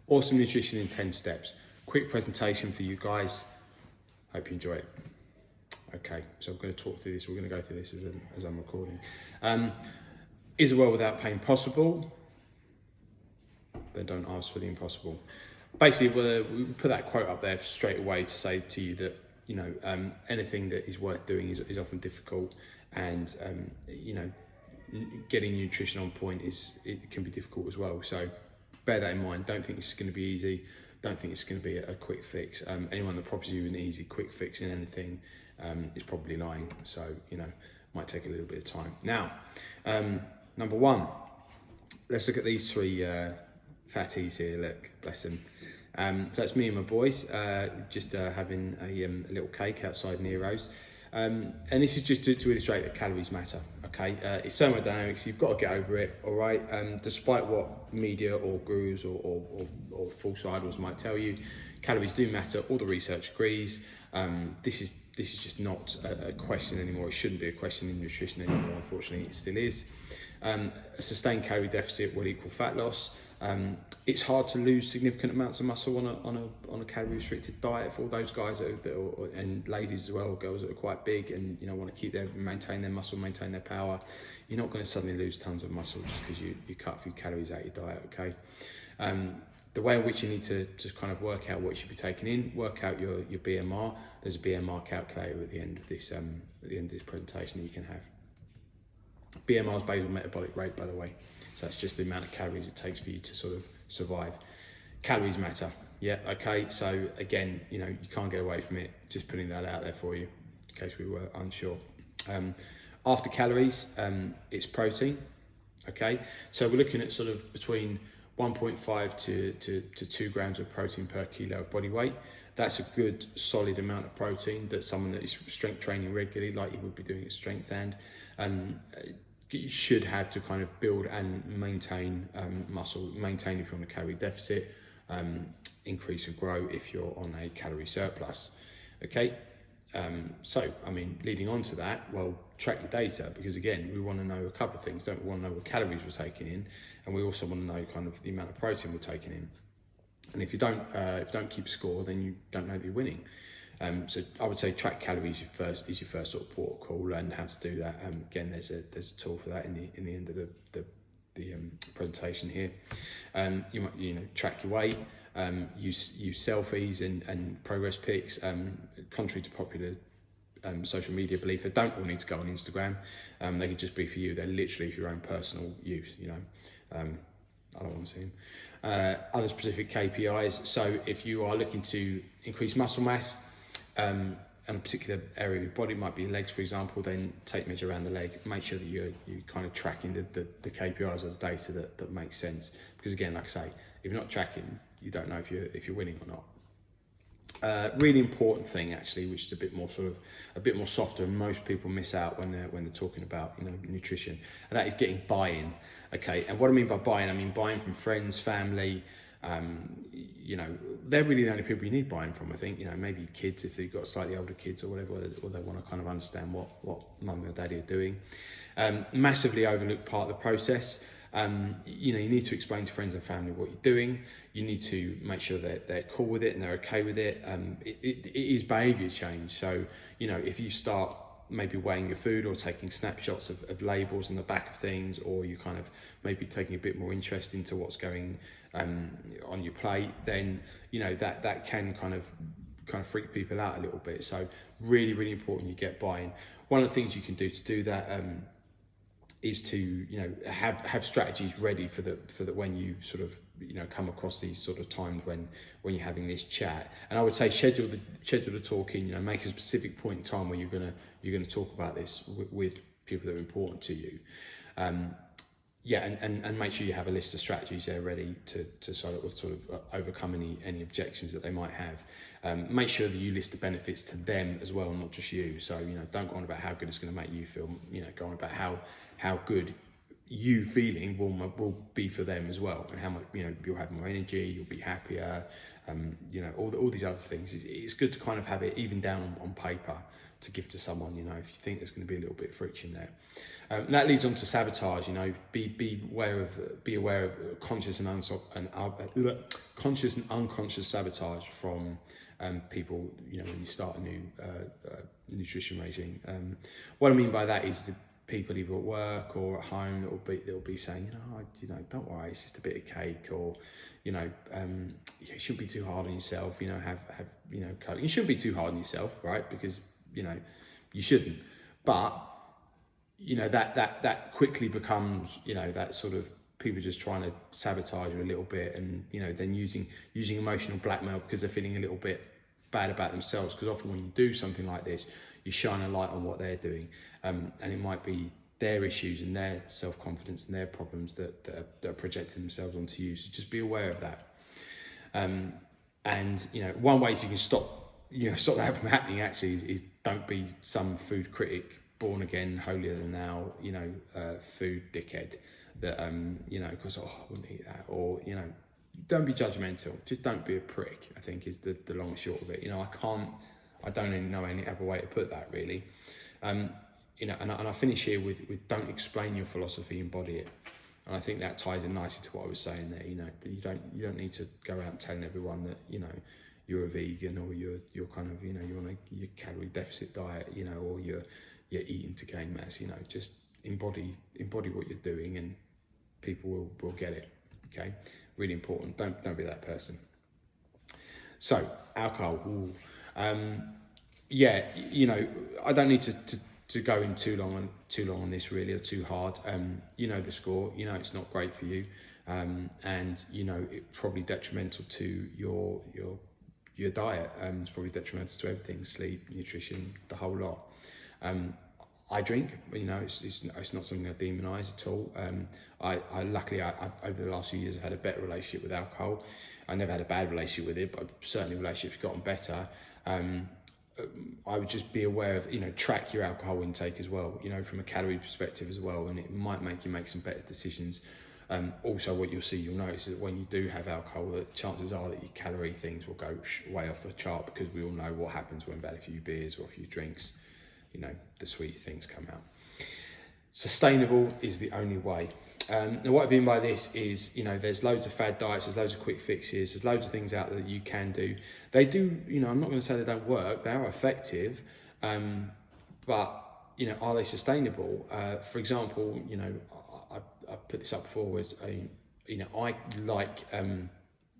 Awesome Nutrition in 10 Steps. Quick presentation for you guys. Hope you enjoy it. Okay, so I'm going to talk through this. We're going to go through this as I'm recording. Is a world without pain possible? Then don't ask for the impossible. Basically, we put that quote up there straight away to say to you that, you know, anything that is worth doing is often difficult, and you know, getting nutrition on point it can be difficult as well. So bear that in mind. Don't think it's going to be easy. Don't think it's going to be a quick fix. Anyone that promises you an easy quick fix in anything is probably lying. So, you know, might take a little bit of time. Now, number one, let's look at these three fatties here. Look, bless them. So it's me and my boys just having a little cake outside Nero's. And this is just to illustrate that calories matter, okay? It's thermodynamics, you've got to get over it, all right? Despite what media or gurus or false idols might tell you, calories do matter. All the research agrees. This is just not a question anymore. It shouldn't be a question in nutrition anymore. Unfortunately, it still is. A sustained calorie deficit will equal fat loss. It's hard to lose significant amounts of muscle on a calorie restricted diet for all those guys and ladies as well, girls that are quite big and, you know, want to maintain their muscle, maintain their power. You're not going to suddenly lose tons of muscle just because you cut a few calories out of your diet, okay? The way in which you need to just kind of work out what you should be taking in, work out your BMR. There's a BMR calculator at the end of this presentation that you can have. BMR is basal metabolic rate, by the way. So that's just the amount of calories it takes for you to sort of survive. Calories matter. Yeah, okay. So again, you know, you can't get away from it. Just putting that out there for you in case we were unsure. After calories, it's protein. Okay. So we're looking at sort of between 1.5 to 2 grams of protein per kilo of body weight. That's a good solid amount of protein that someone that is strength training regularly, like you would be doing at Strength and you should have to kind of build and maintain muscle, maintain if you're on a calorie deficit, increase and grow if you're on a calorie surplus. Okay, so I mean, leading on to that, well, track your data, because again, we want to know a couple of things. We want to know what calories we're taking in, and we also want to know kind of the amount of protein we're taking in. And if you don't keep score, then you don't know that you're winning. So I would say track calories is your first sort of port of call. Learn how to do that. Again, there's a tool for that in the end of the presentation here. You might track your weight. Use selfies and progress pics. Contrary to popular social media belief, they don't all need to go on Instagram. They could just be for you. They're literally for your own personal use. You know, I don't want to see them. Other specific KPIs. So if you are looking to increase muscle mass, and a particular area of your body, might be your legs, for example, then take measure around the leg. Make sure that you're kind of tracking the KPIs of the data that makes sense. Because again, like I say, if you're not tracking, you don't know if you're winning or not. Really important thing actually, which is a bit more softer, and most people miss out when they're talking about, you know, nutrition, and that is getting buy-in. Okay, and what I mean by buy-in, I mean buy-in from friends, family. You know, they're really the only people you need buy-in from. I think, you know, maybe kids if they've got slightly older kids or whatever, or they want to kind of understand what mum or daddy are doing. Massively overlooked part of the process. You know, you need to explain to friends and family what you're doing. You need to make sure that they're cool with it and they're okay with it. It is behaviour change. So, you know, if you start maybe weighing your food or taking snapshots of labels on the back of things, or you kind of maybe taking a bit more interest into what's going on your plate, then, you know, that can kind of freak people out a little bit. So really, really important you get buy-in. One of the things you can do to do that is to, you know, have strategies ready for the when you sort of, you know, come across these sort of times when you're having this chat. And I would say schedule the talk in, you know, make a specific point in time where you're gonna talk about this with people that are important to you. Yeah, and make sure you have a list of strategies there ready to sort of overcome any objections that they might have. Make sure that you list the benefits to them as well, not just you. So, you know, don't go on about how good it's going to make you feel. You know, go on about how good you feeling will be for them as well, and how much, you know, you'll have more energy, you'll be happier, you know, all these other things. It's good to kind of have it even down on paper to give to someone, you know, if you think there's going to be a little bit of friction there. And that leads on to sabotage. You know, be aware of conscious and unconscious sabotage from people. You know, when you start a new nutrition regime. What I mean by that is the people either at work or at home that'll be saying, you know, don't worry, it's just a bit of cake, or, you know, you shouldn't be too hard on yourself. You know, have you know, Coke. You shouldn't be too hard on yourself, right? Because, you know, you shouldn't. But, you know, that quickly becomes, you know, that sort of people just trying to sabotage you a little bit, and, you know, then using emotional blackmail because they're feeling a little bit bad about themselves. Because often when you do something like this, you shine a light on what they're doing, and it might be their issues and their self-confidence and their problems that are projecting themselves onto you. So just be aware of that. And, you know, one way you can stop that from happening actually is don't be some food critic, born again, holier than thou, you know, food dickhead that, you know, because, I wouldn't eat that, or, you know, don't be judgmental. Just don't be a prick, I think, is the long and short of it. You know, I don't even know any other way to put that, really. You know, and I finish here with don't explain your philosophy, embody it. And I think that ties in nicely to what I was saying there. You know, that you don't need to go out telling everyone that, you know, you're a vegan, or you're kind of, you know, you're on your calorie deficit diet, you know, or you're eating to gain mass. You know, just embody what you're doing, and people will get it. Okay, really important. Don't be that person. So alcohol. Yeah, you know, I don't need to go in too long on this, really, or too hard. You know the score. You know it's not great for you, and you know it's probably detrimental to your diet. It's probably detrimental to everything: sleep, nutrition, the whole lot. I drink, you know, it's not something I demonise at all. I luckily over the last few years I've had a better relationship with alcohol. I never had a bad relationship with it, but certainly relationships gotten better. I would just be aware of, you know, track your alcohol intake as well, you know, from a calorie perspective as well, and it might make you make some better decisions. Also, what you'll notice is that when you do have alcohol, that chances are that your calorie things will go way off the chart, because we all know what happens when we've had a few beers or a few drinks. You know, the sweet things come out. Sustainable is the only way. Now, what I mean by this is, you know, there's loads of fad diets, there's loads of quick fixes, there's loads of things out there that you can do. They do, you know, I'm not going to say they don't work, they are effective, but, you know, are they sustainable? For example, you know, I put this up before, you know, I like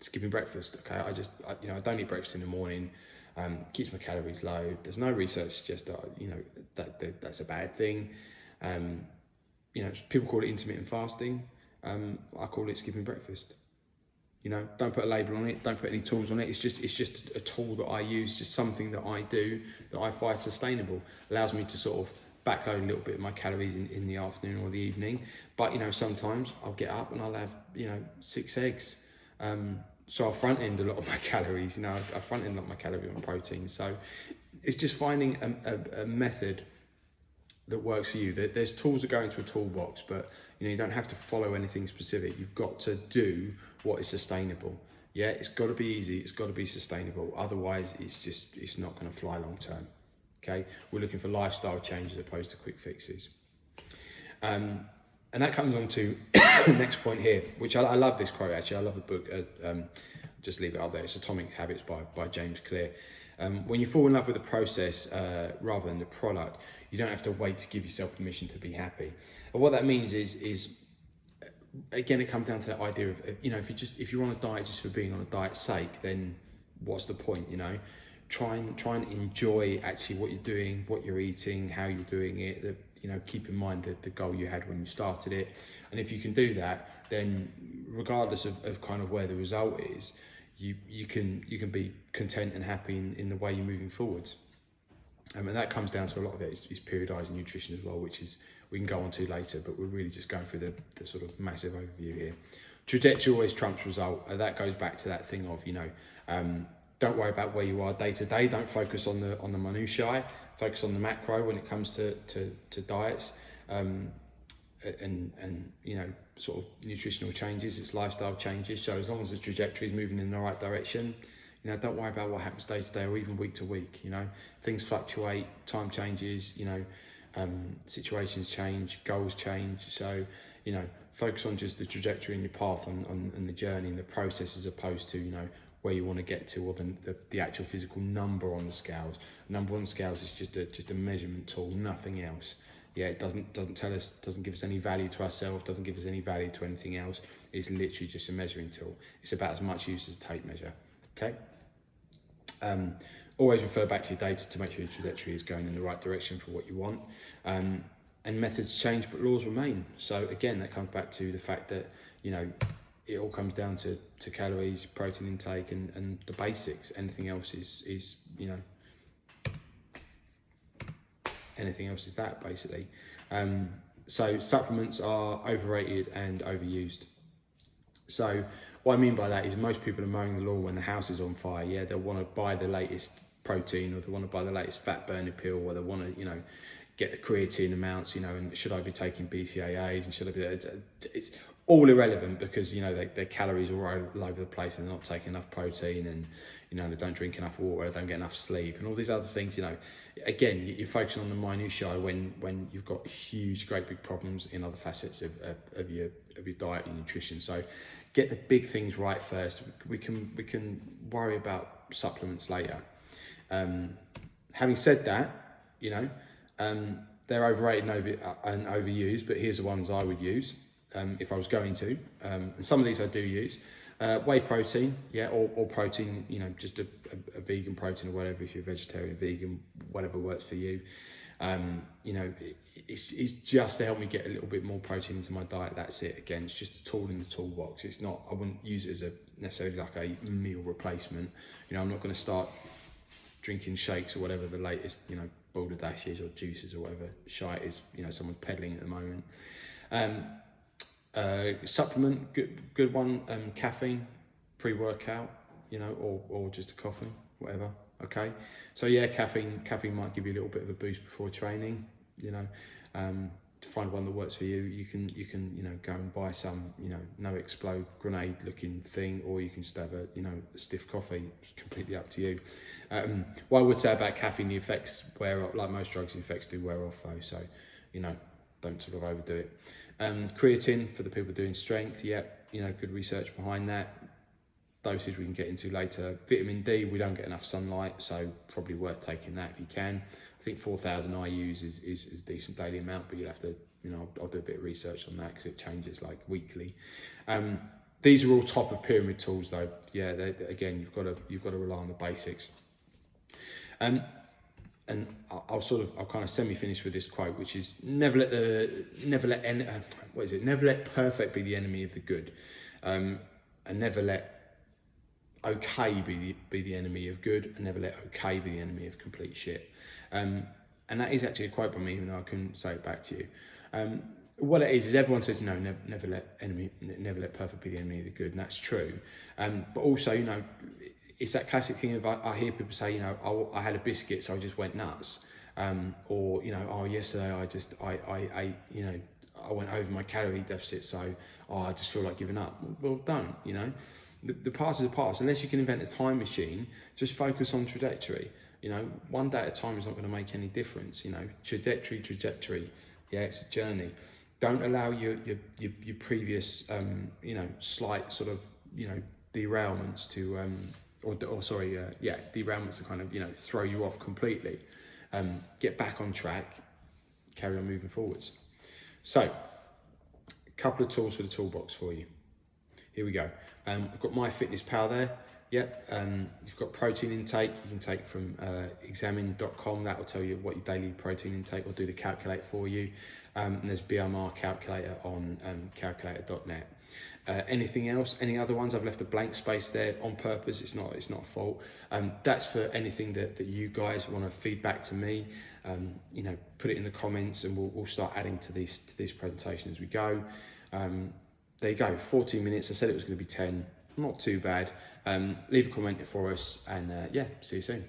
skipping breakfast. Okay, you know, I don't eat breakfast in the morning. Keeps my calories low. There's no research suggests that, you know, that's a bad thing. You know, people call it intermittent fasting. I call it skipping breakfast. You know, don't put a label on it. Don't put any tools on it. It's just a tool that I use, just something that I do that I find sustainable. Allows me to sort of backload a little bit of my calories in the afternoon or the evening. But, you know, sometimes I'll get up and I'll have, you know, 6 eggs. So I'll front end a lot of my calories, you know, I front end a lot of my calories on protein. So it's just finding a method that works for you. There's tools that go into a toolbox, but, you know, you don't have to follow anything specific. You've got to do what is sustainable. Yeah, it's got to be easy. It's got to be sustainable. Otherwise, it's not going to fly long term. Okay, we're looking for lifestyle change as opposed to quick fixes. And that comes on to the next point here, which I love this quote, actually. I love the book. Just leave it up there. It's Atomic Habits by James Clear. When you fall in love with the process rather than the product, you don't have to wait to give yourself permission to be happy. And what that means is again, it comes down to that idea of, you know, if you're on a diet just for being on a diet's sake, then what's the point? You know, try and enjoy actually what you're doing, what you're eating, how you're doing it. You know, keep in mind the goal you had when you started it. And if you can do that, then regardless of kind of where the result is, you can be content and happy in the way you're moving forwards. And that comes down to a lot of it is periodizing nutrition as well, which is we can go on to later, but we're really just going through the sort of massive overview here. Trajectory always trumps result. That goes back to that thing of, you know, don't worry about where you are day to day. Don't focus on the minutiae. Focus on the macro when it comes to diets. and you know, sort of nutritional changes, it's lifestyle changes. So as long as the trajectory is moving in the right direction, you know, don't worry about what happens day to day or even week to week. You know, things fluctuate, time changes, you know, situations change, goals change. So, you know, focus on just the trajectory and your path and the journey and the process, as opposed to, you know, where you want to get to, or the actual physical number on the scales. Number on the scales is just a measurement tool, nothing else. Yeah, it doesn't tell us, doesn't give us any value to ourselves, doesn't give us any value to anything else. It's literally just a measuring tool. It's about as much use as a tape measure. Okay. Always refer back to your data to make sure your trajectory is going in the right direction for what you want. And methods change, but laws remain. So again, that comes back to the fact that, you know, it all comes down to calories, protein intake, and the basics. Anything else is, you know, anything else is that, basically. So supplements are overrated and overused. So what I mean by that is most people are mowing the lawn when the house is on fire. Yeah, they'll want to buy the latest protein, or they want to buy the latest fat burning pill, or they want to, you know, get the creatine amounts, you know, and should I be taking BCAAs, and should I be, it's all irrelevant, because, you know, their calories are all over the place, and they're not taking enough protein, and, you know, they don't drink enough water, they don't get enough sleep, and all these other things. You know, again, you're focusing on the minutiae when you've got huge, great big problems in other facets of your diet and nutrition. So get the big things right first. We can worry about supplements later. Having said that, you know, they're overrated and overused, but here's the ones I would use if I was going to. And some of these I do use. Whey protein, yeah, or protein, you know, just a vegan protein or whatever, if you're vegetarian, vegan, whatever works for you. You know, it's just to help me get a little bit more protein into my diet. That's it. Again, it's just a tool in the toolbox. It's not, I wouldn't use it as necessarily like a meal replacement. You know, I'm not going to start drinking shakes or whatever the latest, you know, balder-dashes or juices or whatever shite is, you know, someone's peddling at the moment. Supplement, good one, caffeine, pre-workout, you know, or just a coffee, whatever. Okay, so yeah, caffeine might give you a little bit of a boost before training. You know, to find one that works for you, you can you know, go and buy some, you know, no explode grenade looking thing, or you can just have a, you know, a stiff coffee. It's completely up to you. What I would say about caffeine, the effects wear off, like most drugs, the effects do wear off though. So, you know, don't sort of overdo it. Creatine for the people doing strength, yeah, you know, good research behind that. Dosage we can get into later. Vitamin D, we don't get enough sunlight, so probably worth taking that if you can. I think 4,000 IUs is a decent daily amount, but you'll have to, you know, I'll do a bit of research on that because it changes like weekly. These are all top of pyramid tools though. Yeah, again, you've got to rely on the basics. And I'll kind of semi-finish with this quote, which is never let perfect be the enemy of the good, and never let okay be the enemy of good, and never let okay be the enemy of complete shit. And that is actually a quote by me, even though I couldn't say it back to you. What it is everyone says, you know, never let perfect be the enemy of the good, and that's true. But also, you know, it's that classic thing of I hear people say, you know, I had a biscuit, so I just went nuts. Or, you know, oh, yesterday I you know, I went over my calorie deficit, so I just feel like giving up. Well, don't, you know. The past is the past. Unless you can invent a time machine, just focus on trajectory. You know, one day at a time is not going to make any difference. You know, trajectory. Yeah, it's a journey. Don't allow your previous, you know, slight sort of, you know, derailments to, derailments to kind of, you know, throw you off completely. Get back on track, carry on moving forwards. So, a couple of tools for the toolbox for you. Here we go. I've got MyFitnessPal there. Yep. You've got protein intake. You can take from examine.com. That will tell you what your daily protein intake will do the calculate for you. And there's BMR calculator on calculator.net. Anything else? Any other ones? I've left a blank space there on purpose. It's not a fault. That's for anything that you guys want to feed back to me. You know, put it in the comments, and we'll start adding to this presentation as we go. There you go, 14 minutes. I said it was going to be 10. Not too bad. Leave a comment for us, and yeah, see you soon.